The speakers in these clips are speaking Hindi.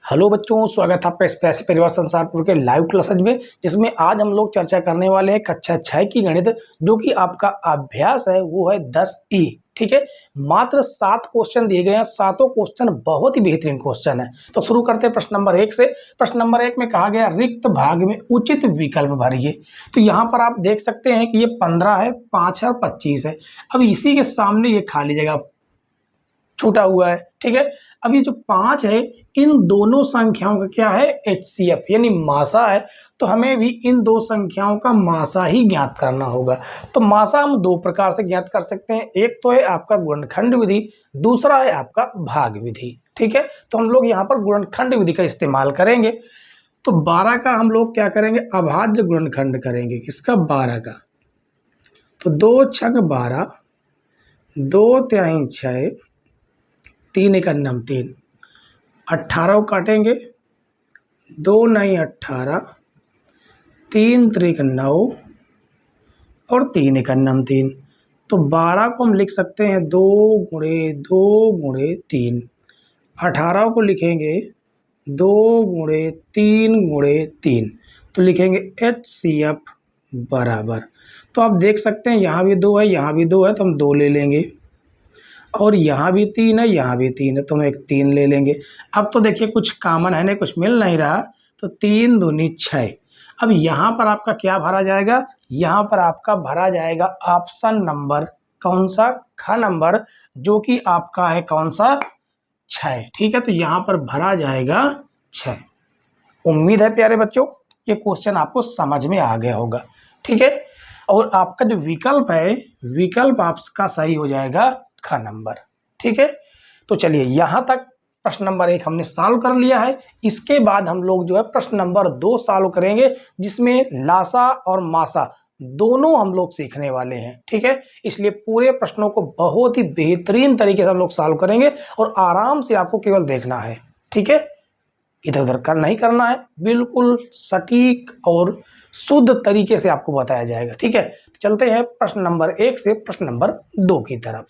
हेलो बच्चों, स्वागत है आपका स्पेस परिवार संसारपुर के लाइव क्लासेज में, जिसमें आज हम लोग चर्चा करने वाले हैं कक्षा 6 की गणित, जो कि आपका अभ्यास है वो है 10E। ठीक है, मात्र 7 क्वेश्चन दिए गए हैं। सातों क्वेश्चन बहुत ही बेहतरीन क्वेश्चन है। तो शुरू करते हैं प्रश्न नंबर 1 से। प्रश्न नंबर 1 में कहा गया रिक्त भाग में उचित विकल्प भरिए। तो यहाँ पर आप देख सकते हैं कि ये 15 है, 5 है और 25 है। अब इसी के सामने ये खाली जगह छूटा हुआ है। ठीक है, अब ये जो 5 है, इन दोनों संख्याओं का क्या है, HCF यानी मासा है। तो हमें भी इन दो संख्याओं का मासा ही ज्ञात करना होगा। तो मासा हम दो प्रकार से ज्ञात कर सकते हैं। एक तो है आपका गुणनखंड विधि, दूसरा है आपका भाग विधि। ठीक है, तो हम लोग यहाँ पर गुणनखंड विधि का इस्तेमाल करेंगे। तो 12 का हम लोग क्या करेंगे, अभाज्य गुणनखंड करेंगे। किसका, 12 का। तो 2 छक 12, 2 तिहाई 6, 3 एकम 3, 18 को काटेंगे, 2 9 18, 3 त्रिक 9 और 3 एकम 3। तो 12 को हम लिख सकते हैं 2 गुणे 2 गुणे 3। 18 को लिखेंगे 2 गुणे 3 गुणे 3। तो लिखेंगे HCF बराबर। तो आप देख सकते हैं यहाँ भी 2 है, यहाँ भी 2 है, तो हम 2 ले लेंगे। और यहाँ भी 3 है, यहाँ भी 3 है, तो हम एक 3 ले लेंगे। अब तो देखिए कुछ कॉमन है नहीं, कुछ मिल नहीं रहा। तो 3 दूनी 6। अब यहाँ पर आपका क्या भरा जाएगा, यहाँ पर आपका भरा जाएगा ऑप्शन नंबर कौन सा, ख नंबर, जो कि आपका है कौन सा, 6। ठीक है, तो यहाँ पर भरा जाएगा 6। उम्मीद है प्यारे बच्चों ये क्वेश्चन आपको समझ में आ गया होगा। ठीक है, और आपका जो विकल्प है, विकल्प आपका सही हो जाएगा ख नंबर। ठीक है, तो चलिए यहाँ तक प्रश्न नंबर 1 हमने सॉल्व कर लिया है। इसके बाद हम लोग जो है प्रश्न नंबर 2 सॉल्व करेंगे, जिसमें लासा और मासा दोनों हम लोग सीखने वाले हैं। ठीक है, इसलिए पूरे प्रश्नों को बहुत ही बेहतरीन तरीके से हम लोग सॉल्व करेंगे और आराम से आपको केवल देखना है। ठीक है, इधर उधर कर नहीं करना है, बिल्कुल सटीक और शुद्ध तरीके से आपको बताया जाएगा। ठीक है, तो चलते हैं प्रश्न नंबर 1 से प्रश्न नंबर 2 की तरफ।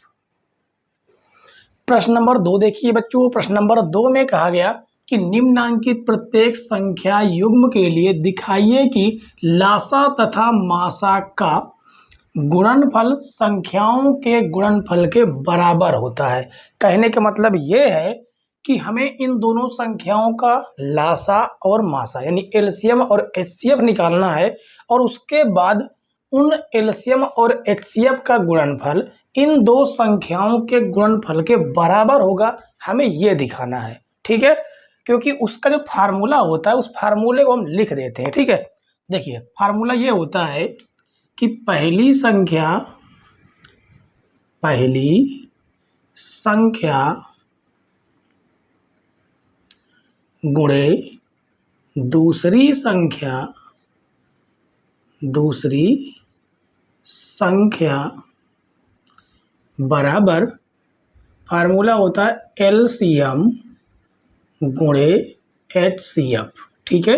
प्रश्न नंबर 2 देखिए बच्चों। प्रश्न नंबर 2 में कहा गया कि निम्नांकित प्रत्येक संख्या युग्म के लिए दिखाइए कि लासा तथा मासा का गुणनफल संख्याओं के गुणनफल के बराबर होता है। कहने का मतलब ये है कि हमें इन दोनों संख्याओं का लासा और मासा यानी LCM और HCF निकालना है, और उसके बाद उन LCM और HCF का गुणनफल इन दो संख्याओं के गुणनफल के बराबर होगा, हमें यह दिखाना है। ठीक है, क्योंकि उसका जो फार्मूला होता है उस फार्मूले को हम लिख देते हैं। ठीक है, देखिए फार्मूला ये होता है कि पहली संख्या गुणे दूसरी संख्या बराबर, फार्मूला होता है LCM गुणे HCF। ठीक है,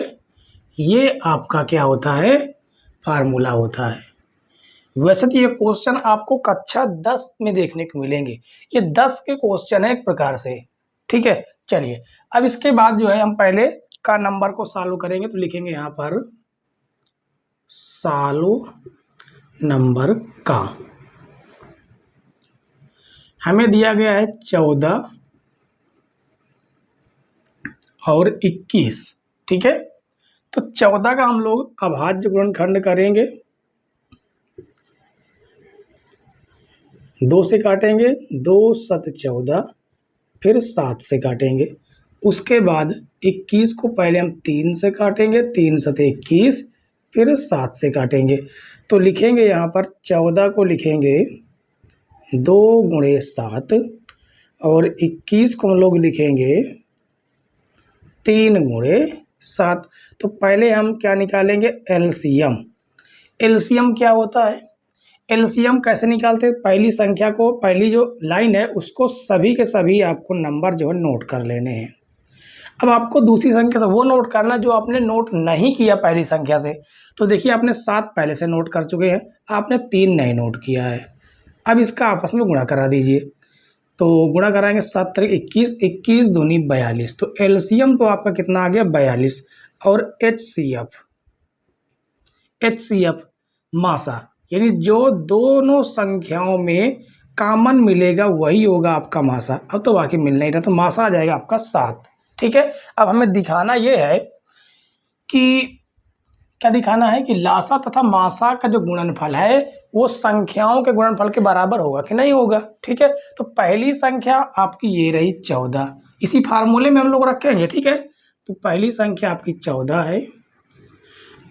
ये आपका क्या होता है, फार्मूला होता है। वैसे तो ये क्वेश्चन आपको कक्षा 10 में देखने को मिलेंगे। ये 10 के क्वेश्चन है एक प्रकार से। ठीक है, चलिए अब इसके बाद जो है हम पहले का नंबर को सॉल्व करेंगे। तो लिखेंगे यहाँ पर सॉल्व नंबर का। हमें दिया गया है 14 और 21। ठीक है, तो 14 का हम लोग अभाज्य गुणनखंड करेंगे, 2 से काटेंगे, 2 7 14, फिर 7 से काटेंगे। उसके बाद 21 को पहले हम 3 से काटेंगे, 3 7 21, फिर 7 से काटेंगे। तो लिखेंगे यहाँ पर 14 को लिखेंगे 2 गुणे 7 और 21 को हम लोग लिखेंगे 3 गुणे 7। तो पहले हम क्या निकालेंगे, LCM। LCM क्या होता है, LCM कैसे निकालते हैं, पहली संख्या को, पहली जो लाइन है उसको सभी के सभी आपको नंबर जो है नोट कर लेने हैं। अब आपको दूसरी संख्या से वो नोट करना जो आपने नोट नहीं किया पहली संख्या से। तो देखिए आपने 7 पहले से नोट कर चुके हैं, आपने 3 नहीं नोट किया है। अब इसका आपस में गुणा करा दीजिए। तो गुणा कराएंगे 7 तरीके 21, 21 दूनी 42। तो एलसीएम तो आपका कितना आ गया 42। और एचसीएफ मासा, यानी जो दोनों संख्याओं में कॉमन मिलेगा वही होगा आपका मासा। अब तो बाकी मिल नहीं रहा, तो मासा आ जाएगा आपका 7। ठीक है, अब हमें दिखाना ये है कि क्या दिखाना है कि लासा तथा मासा का जो गुणनफल है वो संख्याओं के गुणनफल के बराबर होगा कि नहीं होगा। ठीक है, तो पहली संख्या आपकी ये रही 14, इसी फार्मूले में हम लोग रखेंगे। ठीक है, तो पहली संख्या आपकी 14 है,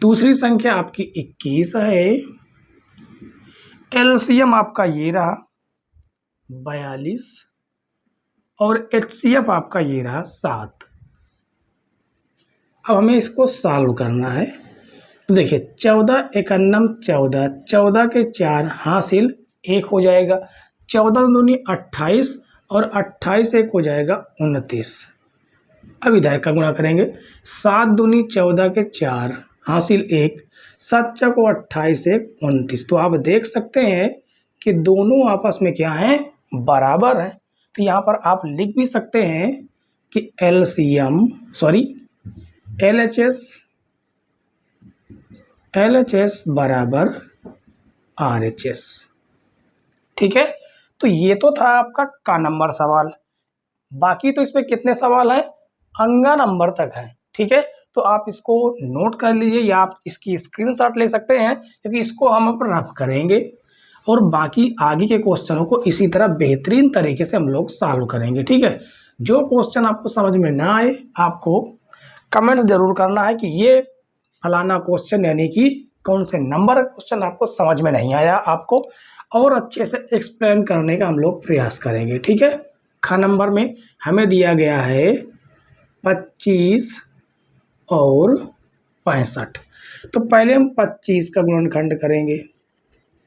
दूसरी संख्या आपकी 21 है, एलसीएम आपका ये रहा 42 और एचसीएफ आपका ये रहा 7। अब हमें इसको सॉल्व करना है। तो देखिए 14 एकन्नम 14, 14 के 4 हासिल 1 हो जाएगा, 14 दूनी 28 और 28 1 हो जाएगा 29। अब इधर का गुणा करेंगे, 7 दूनी 14 के 4 हासिल 1, 7 को 28 1 29। तो आप देख सकते हैं कि दोनों आपस में क्या हैं, बराबर हैं। तो यहाँ पर आप लिख भी सकते हैं कि LHS बराबर RHS। ठीक है, तो ये तो था आपका का नंबर सवाल। बाकी तो इसमें कितने सवाल हैं, अंगा नंबर तक है। ठीक है, तो आप इसको नोट कर लीजिए या आप इसकी स्क्रीनशॉट ले सकते हैं, क्योंकि इसको हम अब रफ करेंगे और बाकी आगे के क्वेश्चनों को इसी तरह बेहतरीन तरीके से हम लोग सॉल्व करेंगे। ठीक है, जो क्वेश्चन आपको समझ में ना आए आपको कमेंट्स जरूर करना है कि ये फलाना क्वेश्चन यानी कि कौन से नंबर क्वेश्चन आपको समझ में नहीं आया, आपको और अच्छे से एक्सप्लेन करने का हम लोग प्रयास करेंगे। ठीक है, ख नंबर में हमें दिया गया है 25 और 65। तो पहले हम 25 का गुणनखंड करेंगे,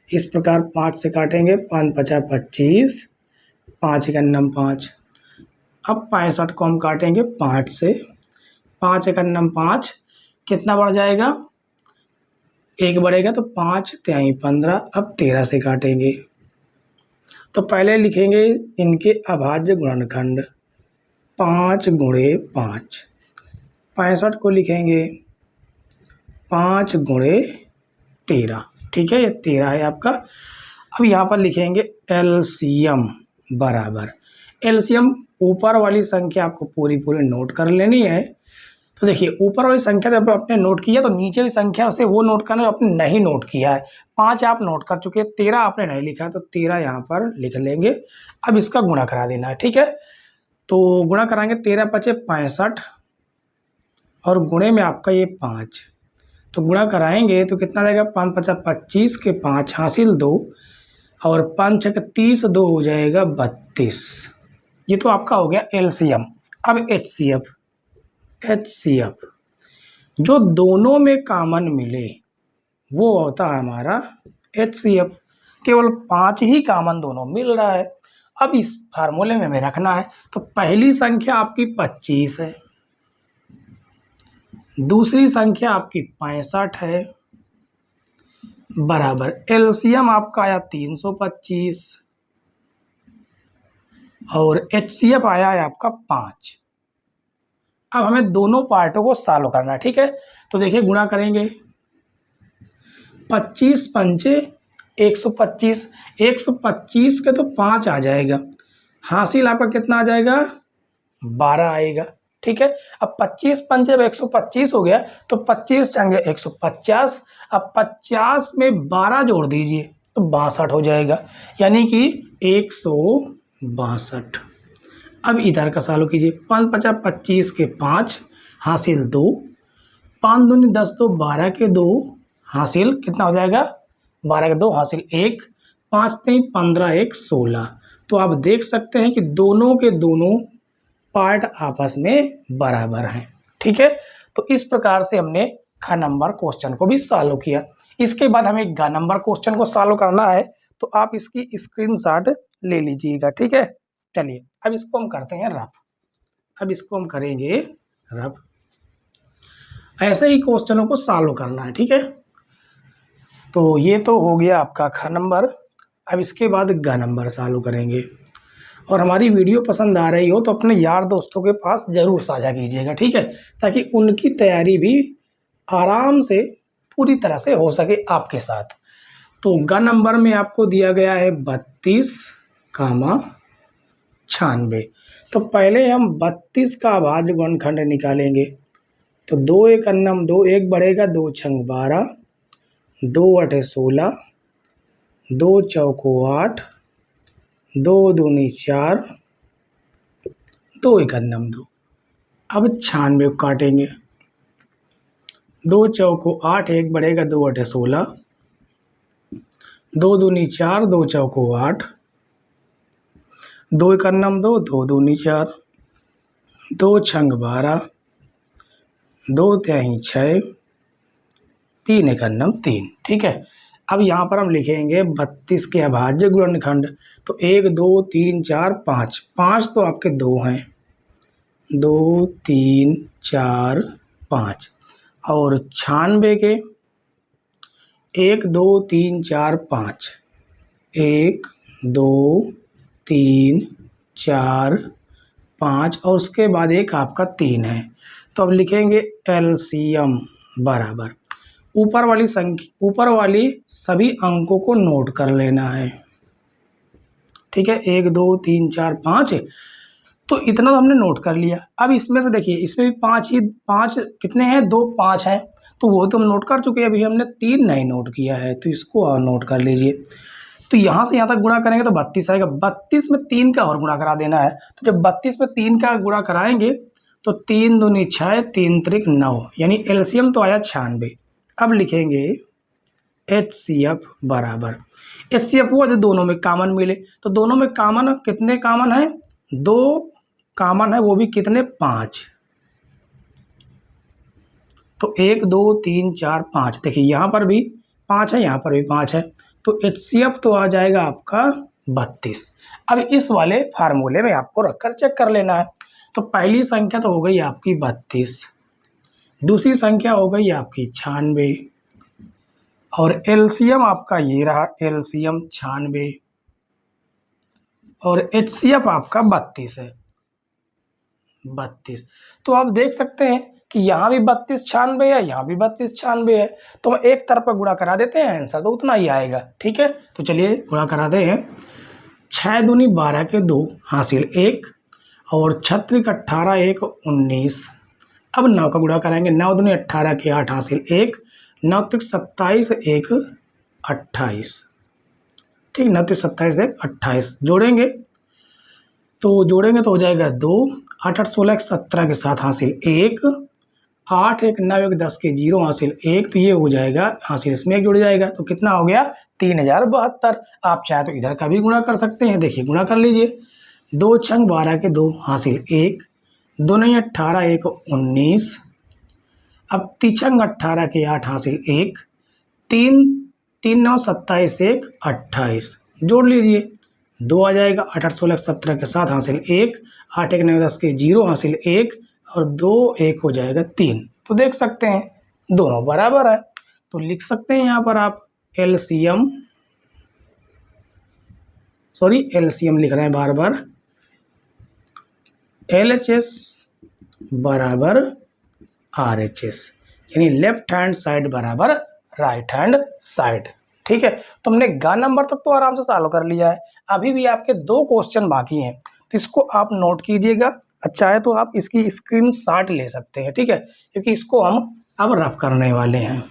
इस प्रकार 5 से काटेंगे, 5 5 25, 5 एकन्नम 5। अब 65 को हम काटेंगे 5 से, 5 एकन्नम 5, कितना बढ़ जाएगा, 1 बढ़ेगा तो 5 तिहाई 15। अब 13 से काटेंगे, तो पहले लिखेंगे इनके अभाज्य गुणनखंड 5 गुणे 5। 65 को लिखेंगे 5 गुणे 13। ठीक है, ये 13 है आपका। अब यहाँ पर लिखेंगे एलसीएम बराबर, एलसीएम ऊपर वाली संख्या आपको पूरी नोट कर लेनी है। तो देखिए ऊपर वाली संख्या जब आपने नोट किया तो नीचे की संख्या से वो नोट करना जो आपने नहीं नोट किया है। 5 आप नोट कर चुके हैं, 13 आपने नहीं लिखा है, तो 13 यहाँ पर लिख लेंगे। अब इसका गुणा करा देना है। ठीक है, तो गुणा कराएंगे, 13 पचे 65 और गुणे में आपका ये 5, तो गुणा कराएंगे तो कितना जाएगा, 5 5 25 के 5 हासिल 2 और 5 6 30, 2 हो जाएगा 32। ये तो आपका हो गया एलसीएम। अब एचसीएफ जो दोनों में कॉमन मिले वो होता है हमारा एचसीएफ। केवल 5 ही कॉमन दोनों मिल रहा है। अब इस फार्मूले में हमें रखना है, तो पहली संख्या आपकी 25 है, दूसरी संख्या आपकी 65 है, बराबर एलसीएम आपका आया 325 और एचसीएफ आया है आपका 5। अब हमें दोनों पार्टों को सॉल्व करना है। ठीक है, तो देखिए गुणा करेंगे, 25 पंचे 125, 125 के तो 5 आ जाएगा, हासिल आपका कितना आ जाएगा, 12 आएगा। ठीक है, अब 25 पंचे जब 125 हो गया तो 25 चंगे 150। अब 50 में 12 जोड़ दीजिए तो 62 हो जाएगा, यानी कि 162। अब इधर का सॉल्व कीजिए, 5 5 25 के 5 हासिल 2, 5 दूनी 10 2 12 के 2 हासिल कितना हो जाएगा, 12 के 2 हासिल 1, 5 3 15 1 16। तो आप देख सकते हैं कि दोनों के दोनों पार्ट आपस में बराबर हैं। ठीक है, तो इस प्रकार से हमने ख नंबर क्वेश्चन को भी सॉल्व किया। इसके बाद हमें ग नंबर क्वेश्चन को सॉल्व करना है, तो आप इसकी स्क्रीनशॉट ले लीजिएगा। ठीक है, चलिए अब इसको हम करते हैं रफ। अब इसको हम करेंगे रफ, ऐसे ही क्वेश्चनों को सॉल्व करना है। ठीक है, तो ये तो हो गया आपका ख नंबर। अब इसके बाद ग नंबर सॉल्व करेंगे और हमारी वीडियो पसंद आ रही हो तो अपने यार दोस्तों के पास ज़रूर साझा कीजिएगा, ठीक है, ताकि उनकी तैयारी भी आराम से पूरी तरह से हो सके आपके साथ। तो ग नंबर में आपको दिया गया है 32, 96। तो पहले हम 32 का अभाज्य गुणनखंड निकालेंगे। तो 2 एक अन्नम 2, एक बढ़ेगा 2 छंग 12, 2 अठे 16, 2 चौको 8, 2 दूनी 4, 2 एक अन्नम 2। अब 96 को काटेंगे। 2 चौको 8, एक बढ़ेगा 2 अठे 16, 2 दूनी 4, 2 चौको 8, 2 एक अन्नम 2, 2 दूनी 4, 2 छंग 12, 2 त्याही 6, 3 एक अन्नम 3, ठीक है। अब यहाँ पर हम लिखेंगे 32 के अभाज्य गुणनखंड। तो 1 2 3 4 5, 5 तो आपके 2 हैं, 2 3 4 5। और 96 के 1 2 3 4 5, 1 2 3 4 5 और उसके बाद एक आपका 3 है। तो अब लिखेंगे एलसीएम बराबर ऊपर वाली सभी अंकों को नोट कर लेना है, ठीक है। 1 2 3 4 5, तो इतना तो हमने नोट कर लिया। अब इसमें से देखिए, इसमें भी 5 कितने हैं, 2 5 हैं, तो वो तो हम नोट कर चुके हैं। अभी हमने 3 नहीं नोट किया है, तो इसको और नोट कर लीजिए। तो यहाँ से यहाँ तक गुणा करेंगे तो 32 आएगा। 32 में 3 का और गुणा करा देना है। तो जब 32 में 3 का गुणा कराएंगे तो 3 दूनी 6, 3 त्रिक 9, यानी एलसीएम तो आया 96। अब लिखेंगे HCF बराबर, HCF हुआ जो दोनों में कॉमन मिले। तो दोनों में कॉमन कितने कॉमन है, 2 कॉमन है, वो भी कितने, 5। तो 1 2 3 4 5, देखिए यहाँ पर भी 5 है, यहाँ पर भी 5 है। तो HCF तो आ जाएगा आपका 32। अब इस वाले फार्मूले में आपको रखकर चेक कर लेना है। तो पहली संख्या तो हो गई आपकी 32, दूसरी संख्या हो गई आपकी 96, और एलसीएम आपका ये रहा, एलसीएम 96, और HCF आपका 32 है, 32। तो आप देख सकते हैं कि यहाँ भी 32 96 है, यहाँ भी 32 96 है। तो हम एक तरफ का गुणा करा देते हैं, आंसर तो उतना ही आएगा, ठीक है। तो चलिए गुणा कराते हैं। 6 दूनी 12 के 2 हासिल 1, और 36 18 1 19। अब 9 का गुणा कराएंगे। 9 दूनी 18 के 8 हासिल 1, 9 त्रिक 27 1 28, ठीक। 9 त्रिक 27 1 28 जोड़ेंगे तो हो जाएगा 2, 8 8 16 17 के 7 हासिल 1, 8 1 9 1 10 के 0 हासिल 1। तो ये हो जाएगा, हासिल इसमें एक जुड़ जाएगा, तो कितना हो गया, 3072। आप चाहे तो इधर का भी गुणा कर सकते हैं, देखिए गुणा कर लीजिए। 2 छंग 12 के 2 हासिल 1, 2 नहीं 18 1 19। अब तिछंग 18 के 8 हासिल 1, 3 3 9 27 1 28, जोड़ लीजिए। 2 आ जाएगा, 8 8 16 17 के 7 हासिल 1, 8 1 9 10 के 0 हासिल 1, और 2 1 हो जाएगा 3। तो देख सकते हैं दोनों बराबर है। तो लिख सकते हैं यहाँ पर आप एलसीएम लिख रहे हैं बार बार, LHS बराबर RHS, यानी लेफ्ट हैंड साइड बराबर राइट हैंड साइड, ठीक है। तो हमने ग नंबर तक तो आराम से सॉल्व कर लिया है। अभी भी आपके 2 क्वेश्चन बाकी हैं, तो इसको आप नोट कीजिएगा। अच्छा है तो आप इसकी स्क्रीनशॉट ले सकते हैं, ठीक है, क्योंकि इसको हम अब रफ करने वाले हैं।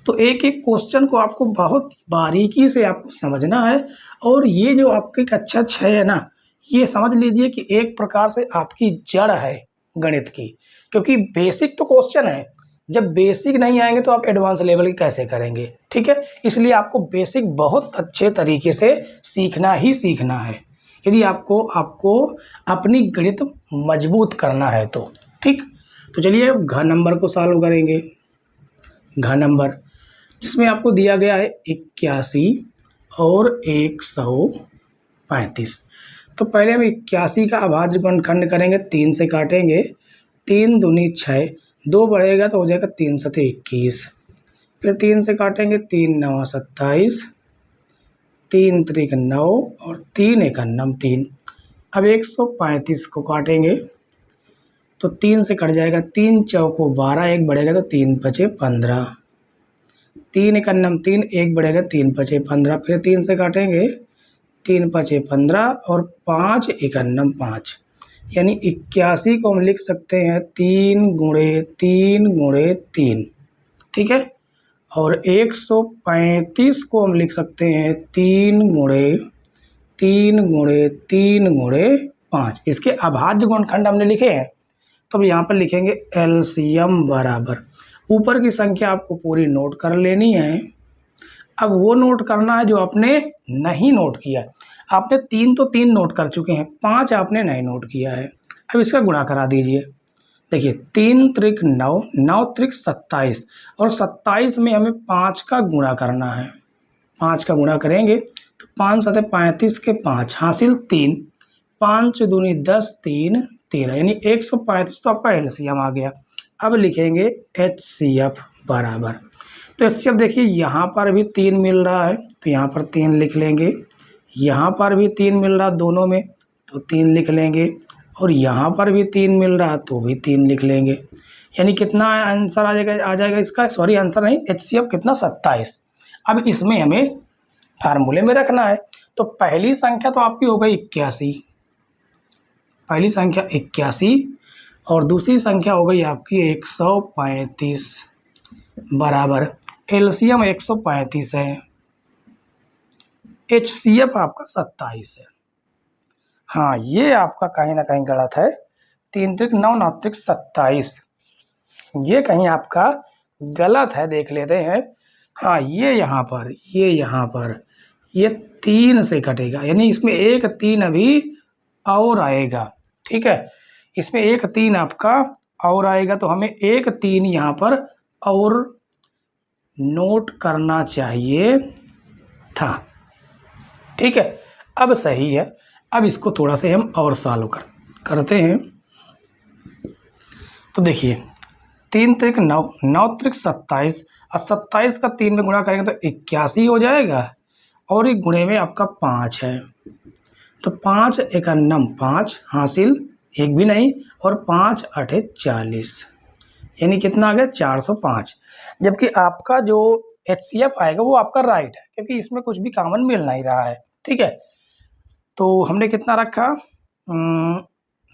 तो एक एक क्वेश्चन को आपको बहुत बारीकी से आपको समझना है। और ये जो आपकी कक्षा 6 है ना, ये समझ लीजिए कि एक प्रकार से आपकी जड़ है गणित की, क्योंकि बेसिक तो क्वेश्चन है। जब बेसिक नहीं आएंगे तो आप एडवांस लेवल की कैसे करेंगे, ठीक है। इसलिए आपको बेसिक बहुत अच्छे तरीके से सीखना ही सीखना है, यदि आपको अपनी गणित मजबूत करना है तो, ठीक। तो चलिए घ नंबर को सॉल्व करेंगे। घ नंबर जिसमें आपको दिया गया है 81 और 135। तो पहले हम 81 का अभाज्य गुणनखंड करेंगे, 3 से काटेंगे। 3 दूनी 6, 2 बढ़ेगा तो हो जाएगा 3 सते 21, फिर 3 से काटेंगे, 3 9 27, 3 त्रिक 9, और 3 एक अन्नम 3। अब 135 को काटेंगे तो 3 से कट जाएगा, 3 चौको 12, एक बढ़ेगा तो 3 पचे 15, 3 एकन्नम 3, एक बढ़ेगा 3 पचे 15, फिर 3 से काटेंगे 3 पचे 15 और 5 एकन्नम 5, यानी 81 को हम लिख सकते हैं 3 गुणे 3 गुणे 3, ठीक है। और 135 को हम लिख सकते हैं 3 गुणे 3 गुणे 3 गुणे 5। इसके अभाज्य गुणनखंड हमने लिखे हैं, तो अब यहाँ पर लिखेंगे एलसीएम बराबर, ऊपर की संख्या आपको पूरी नोट कर लेनी है। अब वो नोट करना है जो आपने नहीं नोट किया। आपने 3 तो 3 नोट कर चुके हैं, 5 आपने नहीं नोट किया है। अब इसका गुणा करा दीजिए। देखिए 3 त्रिक 9, 9 त्रिक 27, और 27 में हमें 5 का गुणा करना है। 5 का गुणा करेंगे तो 5 सतह 35 के 5 हासिल 3, 5 दूनी 10, 3 13, यानी 135 तो आपका एलसीएम आ गया। अब लिखेंगे एचसीएफ बराबर, तो एचसीएफ देखिए यहाँ पर भी 3 मिल रहा है तो यहाँ पर 3 लिख लेंगे, यहाँ पर भी 3 मिल रहा दोनों में तो 3 लिख लेंगे, और यहाँ पर भी 3 मिल रहा तो भी 3 लिख लेंगे। यानी कितना आंसर आ जाएगा इसका, सॉरी आंसर नहीं, एचसीएफ कितना 27। अब इसमें हमें फार्मूले में रखना है, तो पहली संख्या तो आपकी हो गई 81, पहली संख्या 81, और दूसरी संख्या हो गई आपकी 135 बराबर एलसीएम 135 है, एचसीएफ आपका 27 है। हाँ ये आपका कहीं ना कहीं गलत है, 3 त्रिक 9, 9 त्रिक 27, ये कहीं आपका गलत है, देख लेते हैं। हाँ ये यहाँ पर ये 3 से कटेगा, यानी इसमें एक 3 अभी और आएगा, ठीक है, इसमें एक 3 आपका और आएगा, तो हमें एक 3 यहाँ पर और नोट करना चाहिए था, ठीक है। अब सही है, अब इसको थोड़ा सा हम और सॉल्व करते हैं। तो देखिए 3 त्रिक 9, 9 त्रिक 27, और 27 का 3 में गुणा करेंगे तो 81 हो जाएगा, और एक गुणे में आपका 5 है, तो 5 एकन्नम 5 हासिल एक भी नहीं, और 5 अठे 40, यानी कितना आ गया 405। जबकि आपका जो एचसीएफ आएगा वो आपका राइट है, क्योंकि इसमें कुछ भी कॉमन मिल नहीं रहा है, ठीक है। तो हमने कितना रखा,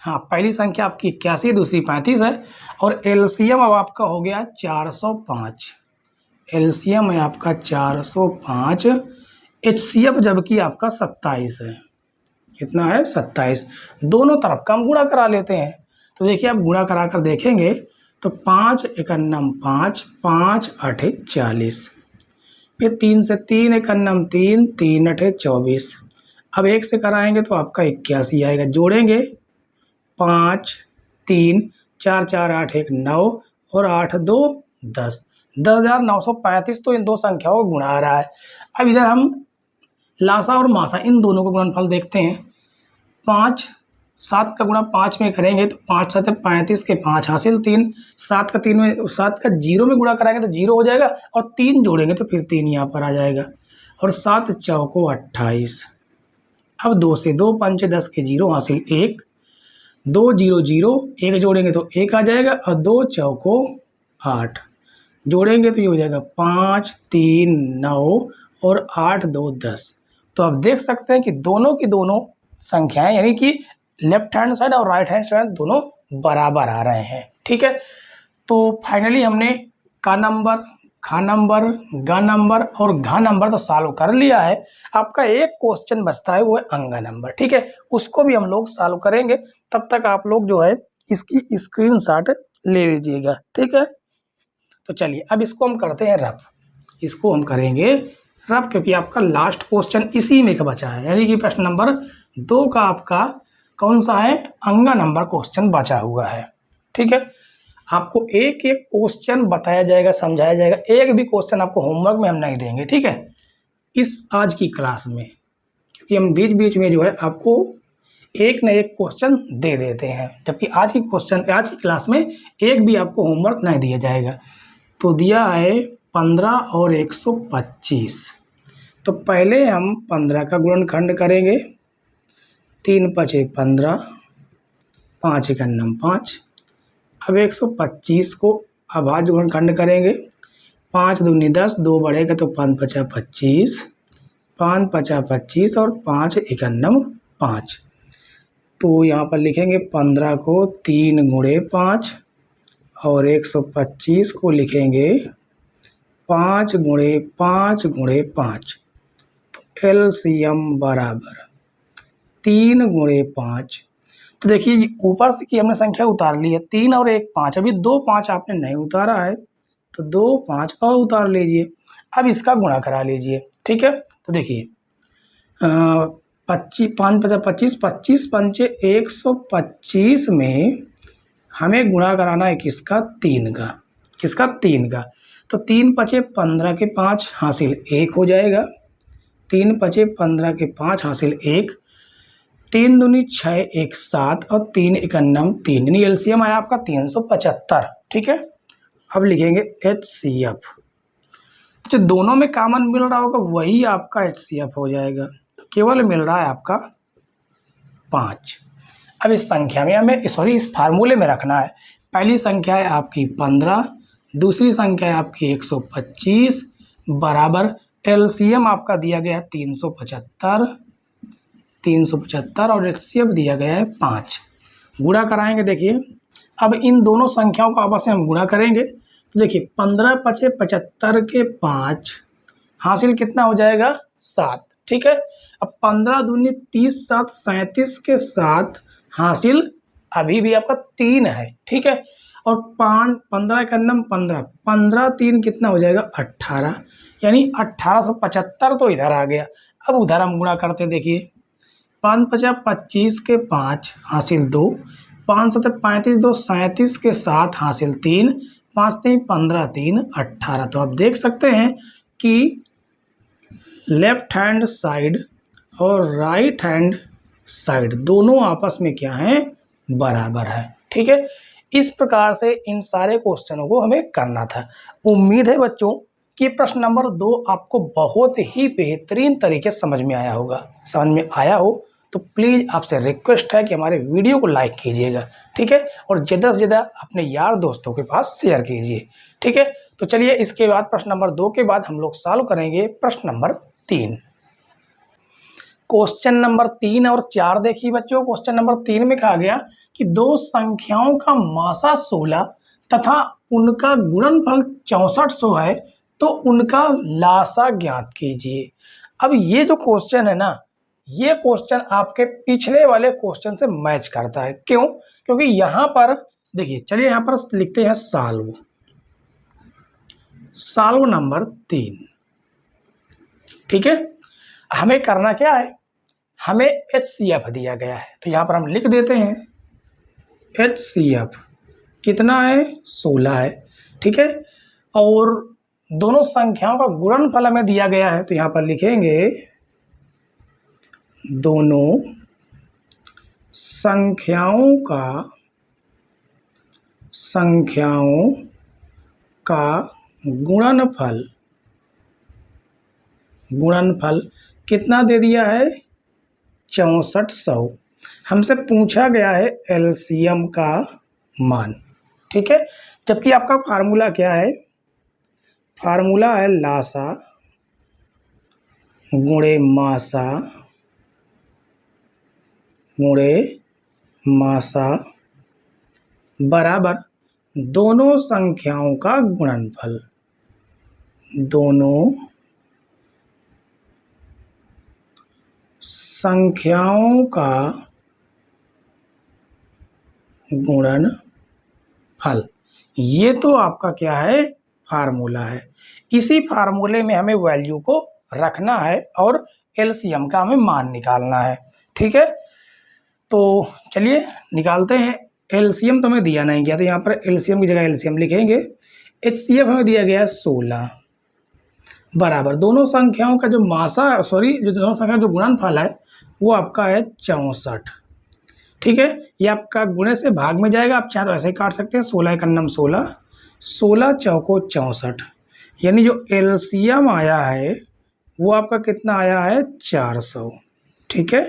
हाँ पहली संख्या आपकी 81, दूसरी 35 है, और एलसीएम अब आपका हो गया 405, एलसीएम है आपका 405, एचसीएफ जबकि आपका 27 है, कितना है 27। दोनों तरफ का हम गुणा करा लेते हैं, तो देखिए आप गुणा करा कर देखेंगे तो 5 एकन्नम 5, 5 अठे 40, फिर 3 से 3 एकन्नम 3, 3 अठे 24, अब 1 से कराएंगे तो आपका 81 आएगा, जोड़ेंगे 5 3 4 4 8 1 9, और 8 2 10, 10,935 तो इन दो संख्याओं को गुणा रहा है। अब इधर हम लासा और मासा इन दोनों को गुणनफल देखते हैं। 5 7 का गुणा 5 में करेंगे तो 5 7 35 के 5 हासिल 3, 7 का 3 में 7 का 0 में गुणा कराएंगे तो 0 हो जाएगा, और 3 जोड़ेंगे तो फिर 3 यहाँ पर आ जाएगा, और 7 चौको 28। अब 2 से 2 पंचे 10 के 0 हासिल 1, 2 0 0, 1 जोड़ेंगे तो 1 आ जाएगा, और 2 चौको 8, जोड़ेंगे तो ये हो जाएगा 5 3 9, और 8 2 10। तो आप देख सकते हैं कि दोनों की दोनों संख्याएं, यानी कि लेफ्ट हैंड साइड और राइट हैंड साइड दोनों बराबर आ रहे हैं, ठीक है। तो फाइनली हमने का नंबर, खा नंबर, ग नंबर और घ नंबर तो सॉल्व कर लिया है। आपका एक क्वेश्चन बचता है, वो है अंग नंबर, ठीक है, उसको भी हम लोग सॉल्व करेंगे। तब तक आप लोग जो है इसकी स्क्रीनशॉट ले लीजिएगा, ठीक है। तो चलिए अब इसको हम करते हैं रफ, इसको हम करेंगे रफ, क्योंकि आपका लास्ट क्वेश्चन इसी में का बचा है, यानी कि प्रश्न नंबर 2 का आपका कौन सा है, अंग नंबर क्वेश्चन बचा हुआ है, ठीक है। आपको एक एक क्वेश्चन बताया जाएगा, समझाया जाएगा, एक भी क्वेश्चन आपको होमवर्क में हम नहीं देंगे, ठीक है, इस आज की क्लास में, क्योंकि हम बीच बीच में जो है आपको एक न एक क्वेश्चन दे देते हैं, जबकि आज की क्लास में एक भी आपको होमवर्क नहीं दिया जाएगा। तो दिया है 15 और 125, तो पहले हम 15 का गुणनखंड करेंगे, 3 पचे 15, 5 एकन्नम 5। अब 125 को अभाज्य गुणनखंड करेंगे। 5 दूनी 10, 2 बढ़ेगा तो 5 पचा 25, 5 पचा 25 और 5 एकन्नम 5। तो यहाँ पर लिखेंगे 15 को 3 गुणे 5 और 125 को लिखेंगे 5 गुणे 5 गुणे 5। तो एलसीएम बराबर 3 गुणे 5। तो देखिए ऊपर से कि हमने संख्या उतार ली है 3 और 1 5, अभी 2 5 आपने नहीं उतारा है तो 2 5 और उतार लीजिए। अब इसका गुणा करा लीजिए, ठीक है। तो देखिए 25 5 पचा 25, 25 पंचे 125 में हमें गुणा कराना है किसका, 3 का। किसका, 3 का। तो 3 पचे 15 के 5 हासिल 1 हो जाएगा। 3 पचे 15 के 5 हासिल 1, 3 दूनी 6 1 7 और 3 एकन्नम 3, यानी एलसीएम आया आपका 375, ठीक है। अब लिखेंगे HCF। जो दोनों में कॉमन मिल रहा होगा वही आपका HCF हो जाएगा। तो केवल मिल रहा है आपका 5। अब इस संख्या में हमें इस फार्मूले में रखना है। पहली संख्या है आपकी 15, दूसरी संख्या है आपकी 125 बराबर एलसीएम आपका दिया गया है 375 और एचसीएफ दिया गया है 5। गुणा कराएंगे। देखिए अब इन दोनों संख्याओं को आपस में हम गुणा करेंगे तो देखिए 15 पचे 75 के 5 हासिल कितना हो जाएगा, 7, ठीक है। अब 15 दूनी 30 7 37 के 7 हासिल अभी भी आपका 3 है, ठीक है। और 5 15 का नम 15 15 3 कितना हो जाएगा, 18, यानी 1875 तो इधर आ गया। अब उधर हम गुणा करते हैं। देखिए 5 पचा 25 के 5 हासिल 2, 5 सत 35 2 37 के 7 हासिल 3, 5 3 15 3 18। तो आप देख सकते हैं कि लेफ्ट हैंड साइड और राइट हैंड साइड दोनों आपस में क्या है, बराबर है, ठीक है। इस प्रकार से इन सारे क्वेश्चनों को हमें करना था। उम्मीद है बच्चों कि प्रश्न नंबर 2 आपको बहुत ही बेहतरीन तरीके से समझ में आया होगा। समझ में आया हो तो प्लीज़ आपसे रिक्वेस्ट है कि हमारे वीडियो को लाइक कीजिएगा, ठीक है, और ज़्यादा से ज़्यादा अपने यार दोस्तों के पास शेयर कीजिए, ठीक है। तो चलिए इसके बाद प्रश्न नंबर 2 के बाद हम लोग सॉल्व करेंगे प्रश्न नंबर 3। क्वेश्चन नंबर 3 और 4 देखिए बच्चों। क्वेश्चन नंबर 3 में कहा गया कि दो संख्याओं का मासा 16 तथा उनका गुणनफल 6400 है तो उनका लासा ज्ञात कीजिए। अब ये जो क्वेश्चन है ना, ये क्वेश्चन आपके पिछले वाले क्वेश्चन से मैच करता है। क्यों? क्योंकि यहाँ पर देखिए, चलिए यहाँ पर लिखते हैं सॉल्व नंबर 3, ठीक है। हमें करना क्या है, हमें HCF दिया गया है तो यहाँ पर हम लिख देते हैं HCF कितना है, 16 है, ठीक है। और दोनों संख्याओं का गुणनफल हमें दिया गया है तो यहाँ पर लिखेंगे दोनों संख्याओं का गुणनफल कितना दे दिया है, 6400। हमसे पूछा गया है एलसीएम का मान, ठीक है। जबकि आपका फार्मूला क्या है, फार्मूला है लासा गुणे मासा बराबर दोनों संख्याओं का गुणनफल। दोनों संख्याओं का गुणनफल, ये तो आपका क्या है, फार्मूला है। इसी फार्मूले में हमें वैल्यू को रखना है और एलसीएम का हमें मान निकालना है, ठीक है। तो चलिए निकालते हैं। एलसीएम तो हमें दिया नहीं गया तो यहाँ पर एलसीएम की जगह एलसीएम लिखेंगे। HCF हमें दिया गया है 16 बराबर दोनों संख्याओं का जो दोनों संख्या जो गुणनफल है वो आपका है 64, ठीक है। ये आपका गुणे से भाग में जाएगा, आप चाहे तो ऐसे ही काट सकते हैं। 16 का नम 16, 16 चौको 64, यानी जो एलसीएम आया है वो आपका कितना आया है, 400, ठीक है।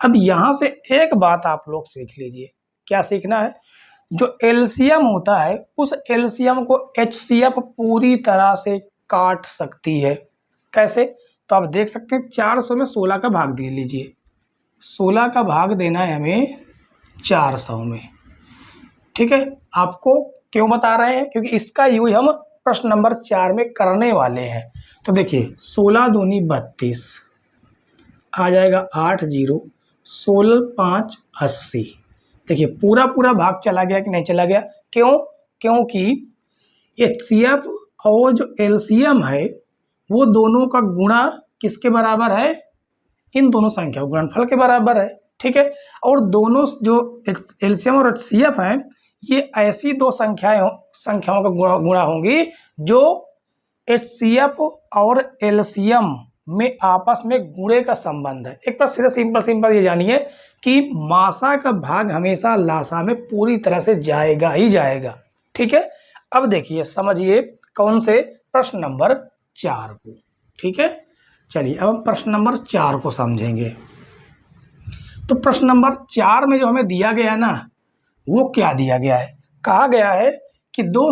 अब यहाँ से एक बात आप लोग सीख लीजिए, क्या सीखना है, जो एलसीएम होता है उस एलसीएम को एचसीएफ पूरी तरह से काट सकती है। कैसे? तो आप देख सकते हैं 400 में 16 का भाग दे लीजिए, 16 का भाग देना है हमें 400 में। ठीक है, आपको क्यों बता रहे हैं, क्योंकि इसका यूज हम प्रश्न नंबर 4 में करने वाले हैं। तो देखिए 16 दूनी 32 आ जाएगा 8 0, 16 5 80। देखिए पूरा पूरा भाग चला गया कि नहीं चला गया, क्यों? क्योंकि एचसीएफ और जो एलसीएम है वो दोनों का गुणा किसके बराबर है, इन दोनों संख्याओं गुणनफल के बराबर है। ठीक है, और दोनों जो एलसीएम और एचसीएफ हैं ये ऐसी दो संख्याओं का गुणा होंगी जो एचसीएफ और एलसीएम में आपस में गुणे का संबंध है। एक बार सीधा सिंपल ये जानिए कि मासा का भाग हमेशा लासा में पूरी तरह से जाएगा ही जाएगा। ठीक है, अब देखिए समझिए कौन से, प्रश्न नंबर 4 को। ठीक है, चलिए अब हम प्रश्न नंबर 4 को समझेंगे। तो प्रश्न नंबर 4 में जो हमें दिया गया ना, वो क्या दिया गया है, कहा गया है कि दो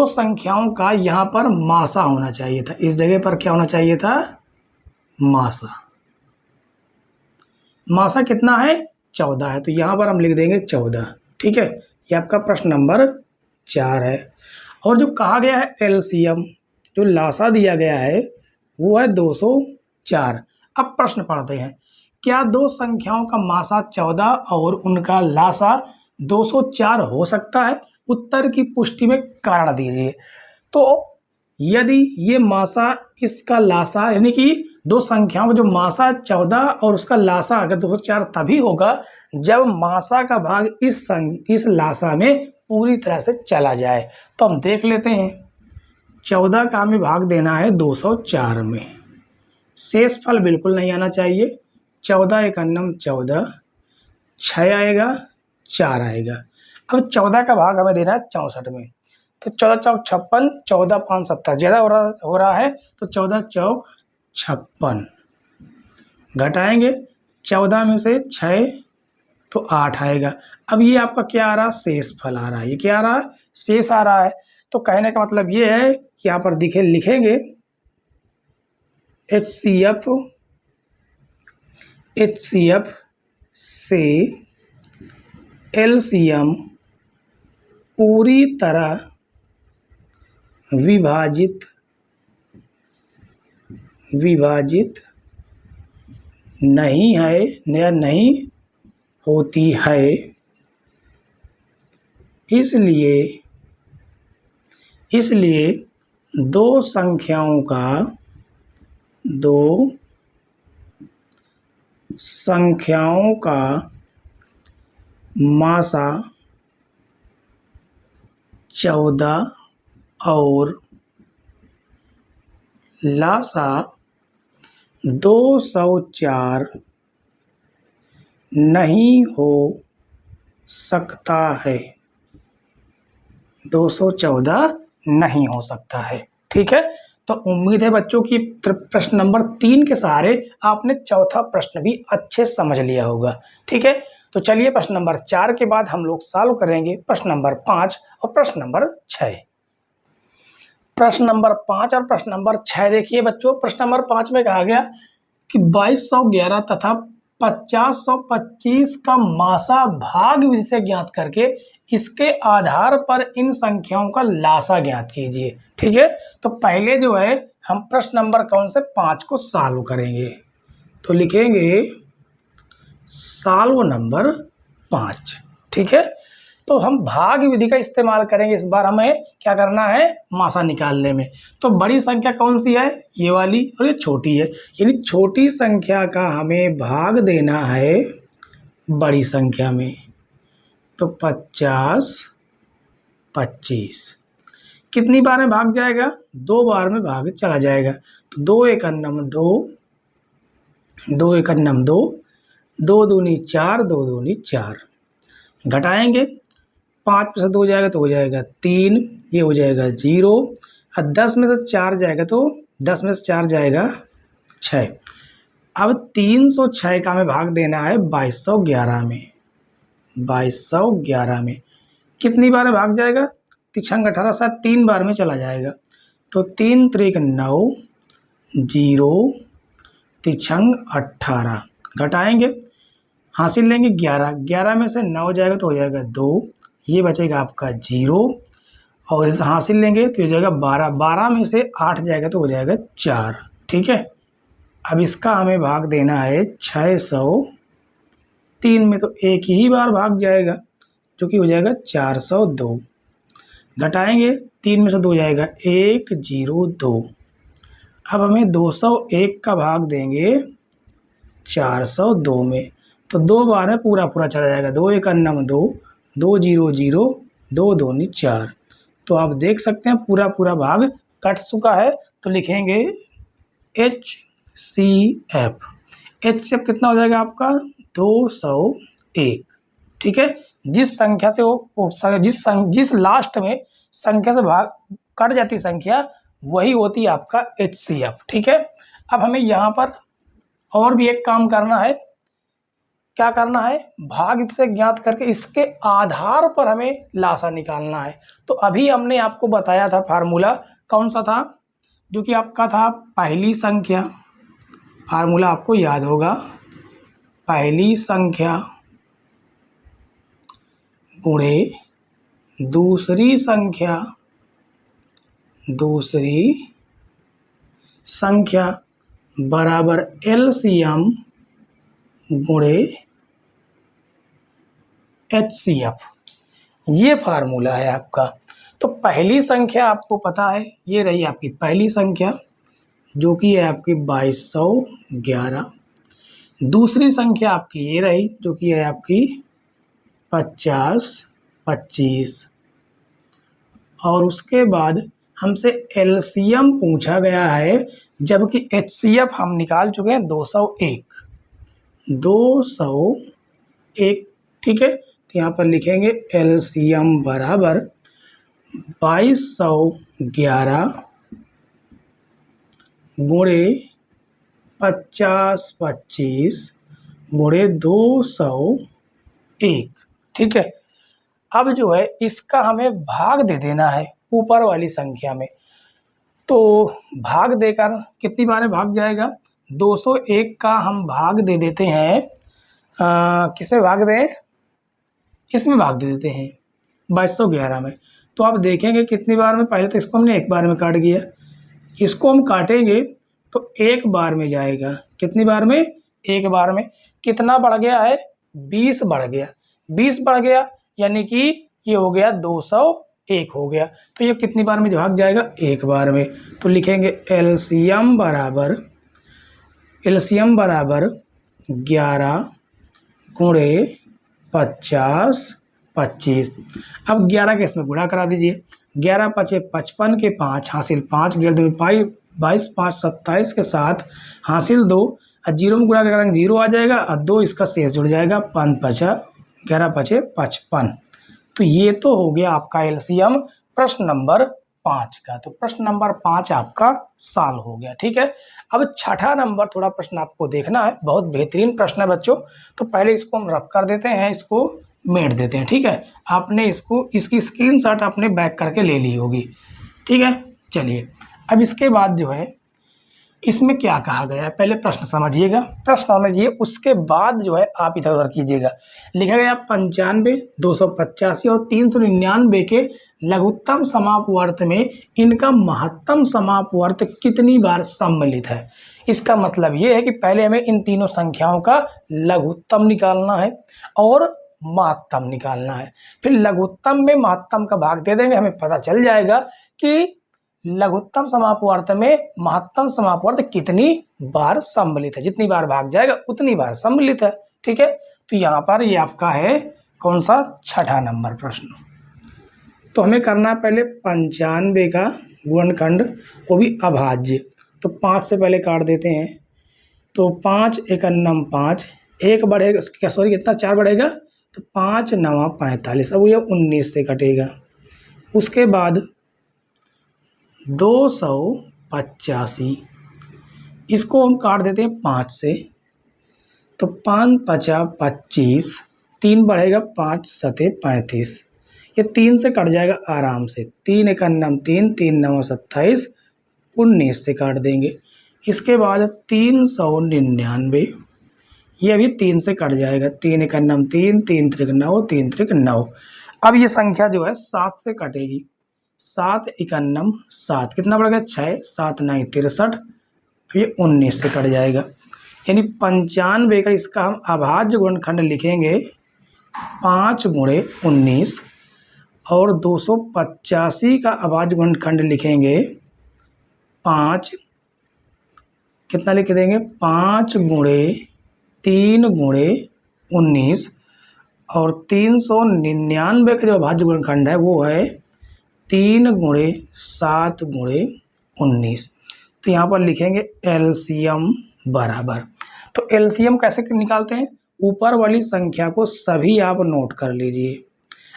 संख्याओं का यहाँ पर मासा होना चाहिए था। इस जगह पर क्या होना चाहिए था, मासा। मासा कितना है, 14 है, तो यहाँ पर हम लिख देंगे 14। ठीक है, ये आपका प्रश्न नंबर 4 है। और जो कहा गया है एलसीएम, जो लासा दिया गया है वो है 204। अब प्रश्न पढ़ते हैं, क्या दो संख्याओं का मासा 14 और उनका लासा 204 हो सकता है? उत्तर की पुष्टि में कारण दीजिए। तो यदि ये मासा इसका लासा, यानी कि दो संख्याओं का जो मासा 14 और उसका लासा अगर 204 तभी होगा जब मासा का भाग इस लासा में पूरी तरह से चला जाए। तो हम देख लेते हैं, 14 का हमें भाग देना है 204 में, शेष फल बिल्कुल नहीं आना चाहिए। 14 एक अन्नम 14, 6 आएगा, 4 आएगा। अब 14 का भाग हमें देना है 64 में, तो 14 चौक 56, 14 5 70, ज़्यादा हो रहा है, तो 14 चौक 56। घटाएंगे 14 में से 6 तो 8 आएगा। अब ये आपका क्या आ रहा, शेष फल आ रहा है। ये क्या आ रहा है, शेष आ रहा है। तो कहने का मतलब ये है कि यहाँ पर लिखेंगे एचसीएफ से एलसीएम पूरी तरह विभाजित नहीं है या नहीं होती है, इसलिए दो संख्याओं का मासा 14 और लासा 204 नहीं हो सकता है। 214 नहीं हो सकता है। ठीक है, तो उम्मीद है बच्चों की प्रश्न नंबर 3 के सहारे आपने चौथा प्रश्न भी अच्छे समझ लिया होगा। ठीक है, तो चलिए प्रश्न नंबर 4 के बाद हम लोग सॉल्व करेंगे प्रश्न नंबर 5 और प्रश्न नंबर 6। प्रश्न नंबर 5 और प्रश्न नंबर 6 देखिए बच्चों, प्रश्न नंबर 5 में कहा गया कि 2211 तथा 5025 का मासा भाग विधि से ज्ञात करके इसके आधार पर इन संख्याओं का लासा ज्ञात कीजिए। ठीक है, तो पहले जो है हम प्रश्न नंबर कौन से 5 को सॉल्व करेंगे, तो लिखेंगे सॉल्व नंबर 5। ठीक है, तो हम भाग विधि का इस्तेमाल करेंगे इस बार, हमें क्या करना है, मासा निकालने में। तो बड़ी संख्या कौन सी है, ये वाली, और ये छोटी है, यानी छोटी संख्या का हमें भाग देना है बड़ी संख्या में। तो 50 25 कितनी बार में भाग जाएगा, 2 बार में भाग चला जाएगा। तो 2 एक अन्नम 2, 2 एक अन्नम 2, 2 दूनी 4, 2 दूनी 4। घटाएंगे 5 में से 2 जाएगा तो हो जाएगा 3, ये हो जाएगा 0, और 10 में से 4 जाएगा तो 10 में से 4 जाएगा 6। अब 306 का हमें भाग देना है 2211 में। 2211 में कितनी बार में भाग जाएगा? तिछंग 18 साथ 3 बार में चला जाएगा। तो 3 त्रिक 9, 0 तिछंग 18 घटाएंगे, हासिल लेंगे 11। 11 में से 9 जाएगा तो हो जाएगा 2, ये बचेगा आपका 0, और इसे हासिल लेंगे तो हो जाएगा 12। 12 में से 8 जाएगा तो हो जाएगा 4। ठीक है, अब इसका हमें भाग देना है 603 में, तो एक ही बार भाग जाएगा जो कि हो जाएगा 402। घटाएंगे, 3 में से 2 जाएगा 102। अब हमें 201 का भाग देंगे 402 में, तो 2 बार में पूरा पूरा चला जाएगा। 2 1 9 2, 2 0 0, 2 2 4। तो आप देख सकते हैं पूरा पूरा भाग कट चुका है। तो लिखेंगे HCF। HCF कितना हो जाएगा आपका? 201। ठीक है, जिस संख्या से वो जिस लास्ट में संख्या से भाग कट जाती संख्या वही होती है आपका HCF। ठीक है, अब हमें यहाँ पर और भी एक काम करना है। क्या करना है? भाग से ज्ञात करके इसके आधार पर हमें लासा निकालना है। तो अभी हमने आपको बताया था फार्मूला, कौन सा था? जो कि आपका था पहली संख्या। फार्मूला आपको याद होगा, पहली संख्या गुणे दूसरी संख्या बराबर LCM गुणे HCF। ये फार्मूला है आपका। तो पहली संख्या आपको पता है, ये रही आपकी पहली संख्या जो कि है आपकी 2211। दूसरी संख्या आपकी ये रही जो कि है आपकी 50 25। और उसके बाद हमसे LCM पूछा गया है, जबकि HCF हम निकाल चुके हैं 201। 201। ठीक है, तो यहाँ पर लिखेंगे LCM बराबर 2211 गुणे 50 25 गुणे 201। ठीक है, अब जो है इसका हमें भाग दे देना है ऊपर वाली संख्या में। तो भाग देकर कितनी बार भाग जाएगा? 201 का हम भाग दे देते हैं, किसमें भाग दें? इसमें भाग दे देते हैं 2211 में। तो आप देखेंगे कितनी बार में, पहले तो इसको हमने एक बार में काट दिया, इसको हम काटेंगे तो एक बार में जाएगा। कितनी बार में? एक बार में। कितना बढ़ गया है? 20 बढ़ गया। 20 बढ़ गया यानी कि ये हो गया 201 हो गया। तो ये कितनी बार में भाग जाएगा? एक बार में। तो लिखेंगे LCM बराबर 11 गुणे 50 25। अब 11 के इसमें गुणा करा दीजिए। 11 पचे 55 के 5 हासिल 5 11 22 5 27 के साथ हासिल 2, और 0 में गुणा करेंगे 0 आ जाएगा, और 2 इसका शेष जुड़ जाएगा। 5 5 11 पचे 55। तो ये तो हो गया आपका LCM प्रश्न नंबर 5 का। तो प्रश्न नंबर 5 आपका साल हो गया। ठीक है, अब छठा नंबर थोड़ा प्रश्न आपको देखना है, बहुत बेहतरीन प्रश्न है बच्चों। तो पहले इसको हम रफ कर देते हैं, इसको मेट देते हैं। ठीक है, आपने इसकी स्क्रीनशॉट आपने बैक करके ले ली होगी। ठीक है, चलिए अब इसके बाद जो है इसमें क्या कहा गया है, पहले प्रश्न समझिएगा, प्रश्न समझिए, उसके बाद जो है आप इधर उधर कीजिएगा। लिखा गया 95, 285 और 399 के लघुत्तम समापवर्त में इनका महत्तम समापवर्त कितनी बार सम्मिलित है। इसका मतलब ये है कि पहले हमें इन तीनों संख्याओं का लघुत्तम निकालना है और महत्तम निकालना है। फिर लघुत्तम में महत्तम का भाग दे देंगे, हमें पता चल जाएगा कि लघुत्तम समापवर्त में महत्तम समापवर्त कितनी बार सम्मिलित है। जितनी बार भाग जाएगा उतनी बार सम्मिलित है। ठीक है, तो यहाँ पर ये आपका है कौन सा? छठा नंबर प्रश्न। तो हमें करना है पहले 95 का गुणनखंड, वो भी अभाज्य। तो 5 से पहले काट देते हैं। तो 5 1 9 5, एक बढ़ेगा, क्या सॉरी कितना 4 बढ़ेगा, तो 5 9 45। अब ये 19 से कटेगा। उसके बाद 285, इसको हम काट देते हैं 5 से, तो 5 पचा 25, 3 बढ़ेगा 5 सते 35, ये 3 से कट जाएगा आराम से। 3 एकन्नम 3, 3 नौ 27, 19 से काट देंगे। इसके बाद 399, ये भी 3 से कट जाएगा। 3 एकन्नम 3, 3 त्रिक 9, 3 त्रिक 9। अब ये संख्या जो है 7 से कटेगी। 7 एकन्नम 7, कितना बढ़ेगा 6, 7 9 63, ये 19 से कट जाएगा। यानी 95 का इसका हम अभाज्य गुणनखंड लिखेंगे 5 गुणे 19, और 285 का अभाज्य गुणनखंड लिखेंगे 5, कितना लिख देंगे 5 गुणे 3 गुणे 19, और 399 का जो अभाज्य गुणनखंड है वो है 3 गुणे 7 गुणे 19। तो यहाँ पर लिखेंगे एलसीएम बराबर। तो एलसीएम कैसे निकालते हैं, ऊपर वाली संख्या को सभी आप नोट कर लीजिए।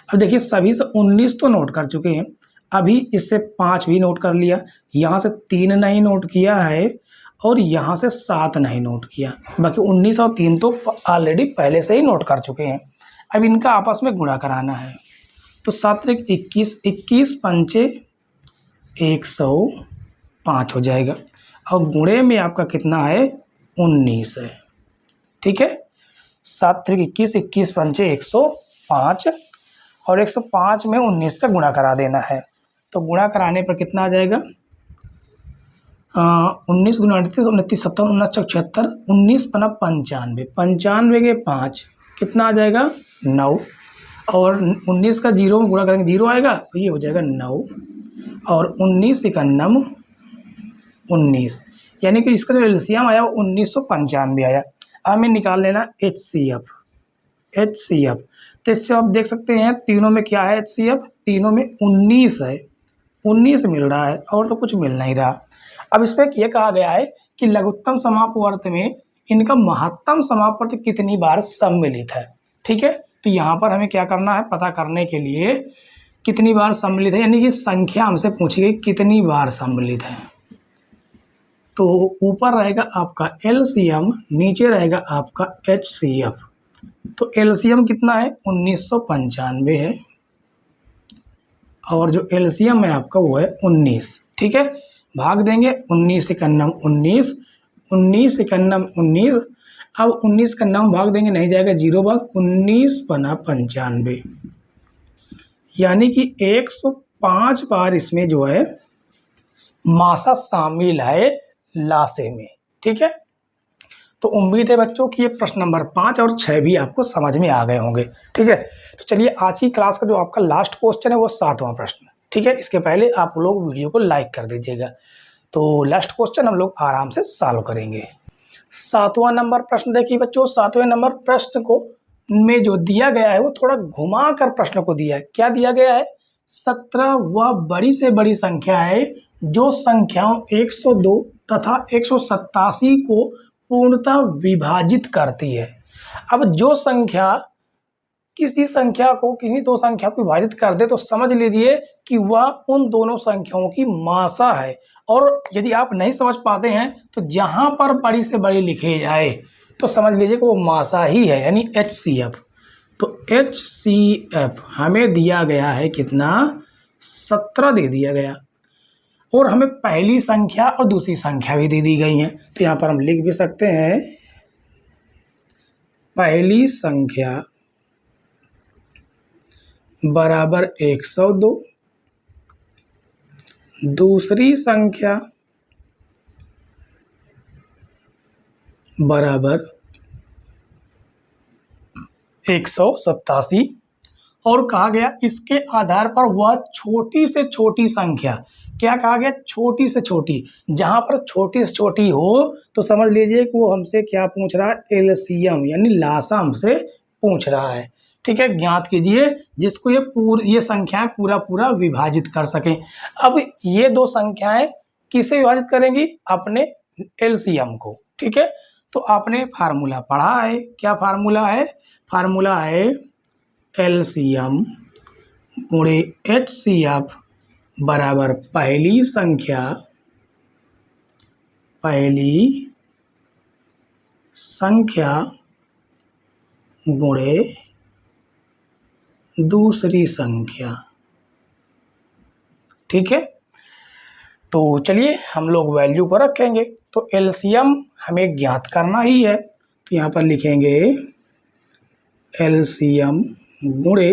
अब देखिए सभी से 19 तो नोट कर चुके हैं, अभी इससे 5 भी नोट कर लिया, यहाँ से 3 नहीं नोट किया है, और यहाँ से 7 नहीं नोट किया, बाकी 19 और 3 तो ऑलरेडी पहले से ही नोट कर चुके हैं। अब इनका आपस में गुणा कराना है, तो 7 त्रिक 21, 21 पंचे 105 हो जाएगा, और गुणे में आपका कितना है 19 है। ठीक है, 7 त्रिक 21, 21 पंचे 105, और 105 में 19 का गुणा करा देना है। तो गुणा कराने पर कितना आ जाएगा, 19 गुना 38, 29 57, 19 76, 19 पना 95, 95 के 5 कितना आ जाएगा 9, और 19 का 0 में गुणा करेंगे 0 आएगा, तो ये हो जाएगा 9, और 19 एकन्नम 19, यानी कि इसका जो एलसीएम आया वो 1995 आया। अब हमें निकाल लेना HCF। तो इससे आप देख सकते हैं तीनों में क्या है HCF, तीनों में 19 है, 19 मिल रहा है, और तो कुछ मिल नहीं रहा। अब इस पर यह कहा गया है कि लघुत्तम समापवर्त में इनका महत्तम समापवर्त कितनी बार सम्मिलित है। ठीक है, तो यहाँ पर हमें क्या करना है, पता करने के लिए कितनी बार सम्मिलित है, यानी कि संख्या हमसे पूछी गई कितनी बार सम्मिलित है। तो ऊपर रहेगा आपका एलसीएम, नीचे रहेगा आपका HCF। तो एलसीएम कितना है 1995 है, और जो एलसीएम है आपका वो है 19। ठीक है, भाग देंगे 19 एकन्नम 19, 19 एकन्नम 19, अब 19 का नाम भाग देंगे नहीं जाएगा 0 भाग, 19 पना 95, यानी कि 105 बार इसमें जो है मासा शामिल है लासे में। ठीक है, तो उम्मीद है बच्चों कि ये प्रश्न नंबर 5 और 6 भी आपको समझ में आ गए होंगे। ठीक है, तो चलिए आज की क्लास का जो आपका लास्ट क्वेश्चन है वो 7वां प्रश्न। ठीक है, इसके पहले आप लोग वीडियो को लाइक कर दीजिएगा। तो लास्ट क्वेश्चन हम लोग आराम से सॉल्व करेंगे। 7वां नंबर प्रश्न देखिए बच्चों, 7वें नंबर प्रश्न को में जो दिया गया है वो थोड़ा घुमा कर प्रश्न को दिया है। क्या दिया गया है, 17 वह बड़ी से बड़ी संख्या है जो संख्याओं 102 तथा 187 को पूर्णतः विभाजित करती है। अब जो संख्या किसी संख्या को किसी दो संख्या को विभाजित कर दे तो समझ लीजिए कि वह उन दोनों संख्याओं की मासा है। और यदि आप नहीं समझ पाते हैं तो जहां पर बड़ी से बड़ी लिखे जाए तो समझ लीजिए कि वो मासा ही है, यानी HCF। तो HCF हमें दिया गया है कितना, 17 दे दिया गया, और हमें पहली संख्या और दूसरी संख्या भी दे दी गई है। तो यहाँ पर हम लिख भी सकते हैं पहली संख्या बराबर 102, दूसरी संख्या बराबर 187, और कहा गया इसके आधार पर वह छोटी से छोटी संख्या, क्या कहा गया, छोटी से छोटी, जहां पर छोटी से छोटी हो तो समझ लीजिए कि वो हमसे क्या पूछ रहा है, एलसीएम यानी लासा हमसे पूछ रहा है। ठीक है, ज्ञात कीजिए जिसको ये संख्याएं पूरा विभाजित कर सकें। अब ये दो संख्याएं किसे विभाजित करेंगी, अपने एलसीएम को। ठीक है, तो आपने फार्मूला पढ़ा है, क्या फार्मूला है, फार्मूला है एलसीएम गुणे HCF बराबर पहली संख्या पहली संख्या गुणे दूसरी संख्या। ठीक है, तो चलिए हम लोग वैल्यू पर रखेंगे। तो एलसीएम हमें ज्ञात करना ही है, तो यहाँ पर लिखेंगे एलसीएम गुणे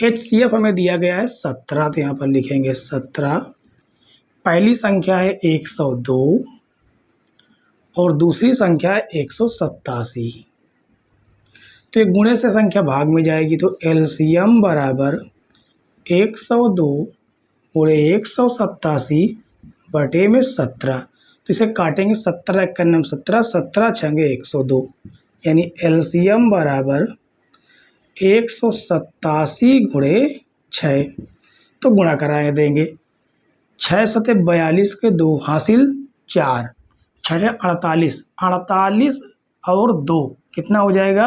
एचसीएफ हमें दिया गया है 17, तो यहाँ पर लिखेंगे 17। पहली संख्या है 102 और दूसरी संख्या है 187। तो एक गुणे से संख्या भाग में जाएगी, तो एलसीएम बराबर 102 गुणे 187 बटे में 17। तो इसे काटेंगे 17 51 17, 17 छंगे 102, यानी एलसीएम बराबर 187 गुणे 6। तो गुणा करा देंगे, 6 सते 42 के 2 हासिल 4, 6 48, 48 और 2 कितना हो जाएगा,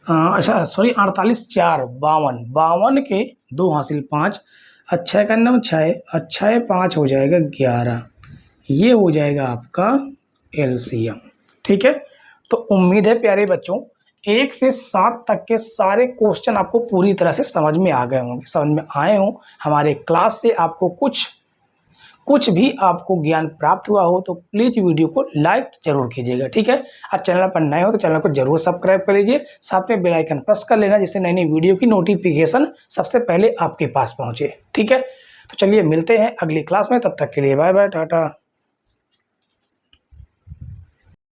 अच्छा सॉरी 48 4 52, 52 के 2 हासिल 5, अच्छा का नंबर 6, अच्छा 5 हो जाएगा 11। ये हो जाएगा आपका एलसीएम। ठीक है, तो उम्मीद है प्यारे बच्चों 1 से 7 तक के सारे क्वेश्चन आपको पूरी तरह से समझ में आ गए होंगे, समझ में आए हों। हमारे क्लास से आपको कुछ भी आपको ज्ञान प्राप्त हुआ हो तो प्लीज़ वीडियो को लाइक जरूर कीजिएगा। ठीक है, और चैनल पर नए हो तो चैनल को जरूर सब्सक्राइब कर लीजिए, साथ में बेल आइकन प्रेस कर लेना जिससे नई नई वीडियो की नोटिफिकेशन सबसे पहले आपके पास पहुंचे। ठीक है, तो चलिए मिलते हैं अगली क्लास में, तब तक के लिए बाय बाय, टाटा।